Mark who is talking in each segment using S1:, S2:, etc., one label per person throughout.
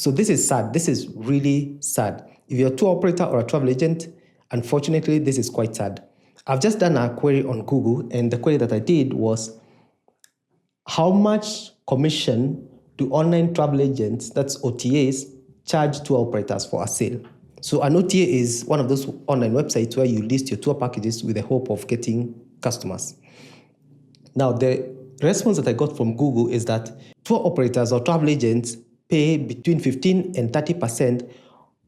S1: So this is sad. This is really sad. If you're a tour operator or a travel agent, unfortunately, this is quite sad. I've just done a query on Google, and the query that I did was, how much commission do online travel agents, that's OTAs, charge tour operators for a sale? So an OTA is one of those online websites where you list your tour packages with the hope of getting customers. Now, the response that I got from Google is that tour operators or travel agents pay between 15 and 30%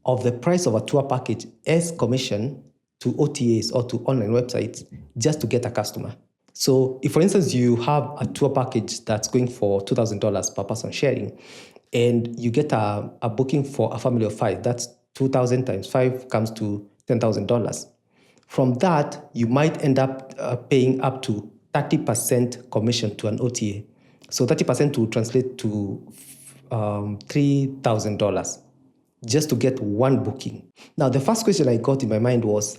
S1: of the price of a tour package as commission to OTAs or to online websites just to get a customer. So if, for instance, you have a tour package that's going for $2,000 per person sharing, and you get a booking for a family of 5, that's 2,000 times 5 comes to $10,000. From that, you might end up paying up to 30% commission to an OTA. So 30% will translate to $3,000 just to get one booking. Now, the first question I got in my mind was,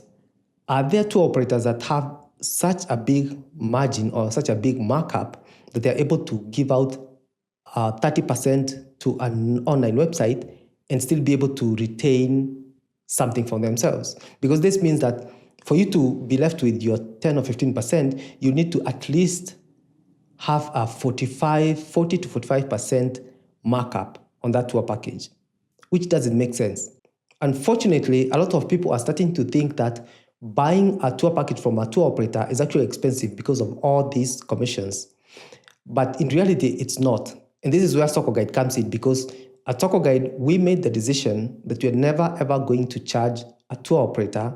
S1: are there tour operators that have such a big margin or such a big markup that they're able to give out 30% to an online website and still be able to retain something for themselves? Because this means that for you to be left with your 10 or 15%, you need to at least have a 40 to 45% markup on that tour package, which doesn't make sense. Unfortunately, a lot of people are starting to think that buying a tour package from a tour operator is actually expensive because of all these commissions. But in reality, it's not. And this is where SokoGuide comes in, because at SokoGuide, we made the decision that we're never ever going to charge a tour operator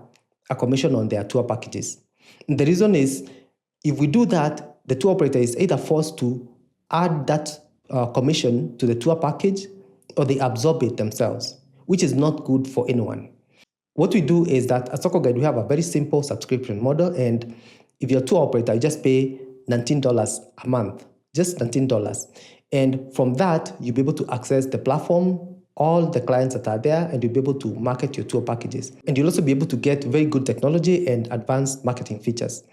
S1: a commission on their tour packages. And the reason is, if we do that, the tour operator is either forced to add that commission to the tour package, or they absorb it themselves, which is not good for anyone. What we do is that at SokoGuide, we have a very simple subscription model, and if you're a tour operator, you just pay $19 a month, just $19. And from that, you'll be able to access the platform, all the clients that are there, and you'll be able to market your tour packages. And you'll also be able to get very good technology and advanced marketing features.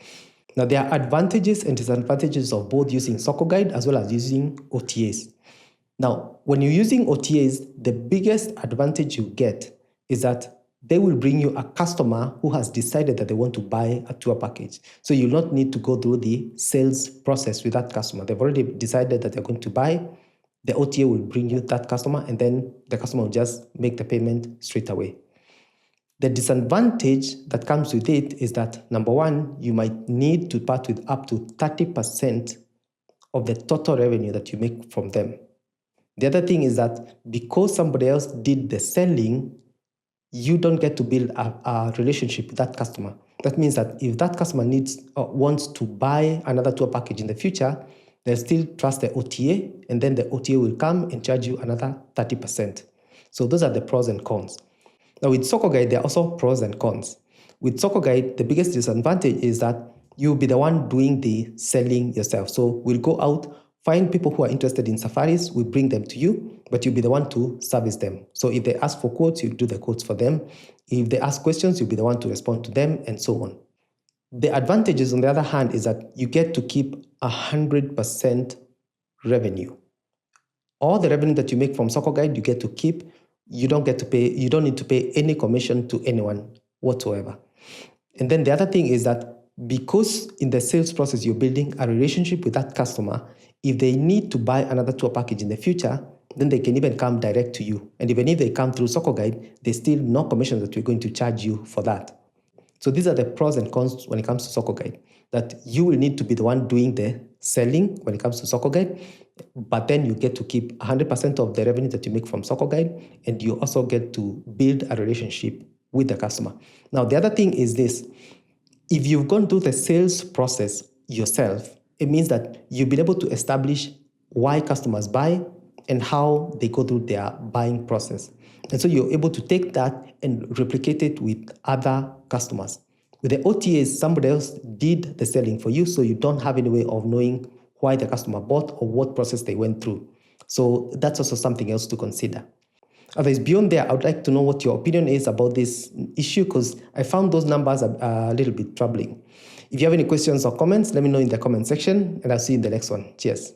S1: Now, there are advantages and disadvantages of both using SokoGuide as well as using OTAs. Now, when you're using OTAs, the biggest advantage you get is that they will bring you a customer who has decided that they want to buy a tour package. So you'll not need to go through the sales process with that customer. They've already decided that they're going to buy. The OTA will bring you that customer, and then the customer will just make the payment straight away. The disadvantage that comes with it is that, number one, you might need to part with up to 30% of the total revenue that you make from them. The other thing is that because somebody else did the selling, you don't get to build a relationship with that customer. That means that if that customer wants to buy another tour package in the future, they'll still trust the OTA, and then the OTA will come and charge you another 30%. So those are the pros and cons. Now, with SokoGuide, there are also pros and cons. With SokoGuide, the biggest disadvantage is that you'll be the one doing the selling yourself. So we'll go out, find people who are interested in safaris, we bring them to you, but you'll be the one to service them. So if they ask for quotes, you do the quotes for them. If they ask questions, you'll be the one to respond to them, and so on. The advantages, on the other hand, is that you get to keep 100% revenue. All the revenue that you make from SokoGuide, you get to keep. You don't need to pay any commission to anyone whatsoever. And then the other thing is that because in the sales process, you're building a relationship with that customer, if they need to buy another tour package in the future, then they can even come direct to you. And even if they come through SokoGuide, there's still no commission that we're going to charge you for that. So these are the pros and cons when it comes to SokoGuide, that you will need to be the one doing the selling when it comes to SokoGuide, but then you get to keep 100% of the revenue that you make from SokoGuide, and you also get to build a relationship with the customer. Now, the other thing is this. If you've gone through the sales process yourself, it means that you've been able to establish why customers buy and how they go through their buying process. And so you're able to take that and replicate it with other customers. With the OTAs, somebody else did the selling for you, so you don't have any way of knowing why the customer bought or what process they went through. So that's also something else to consider. Otherwise, beyond there, I would like to know what your opinion is about this issue, because I found those numbers a little bit troubling. If you have any questions or comments, let me know in the comment section, and I'll see you in the next one. Cheers.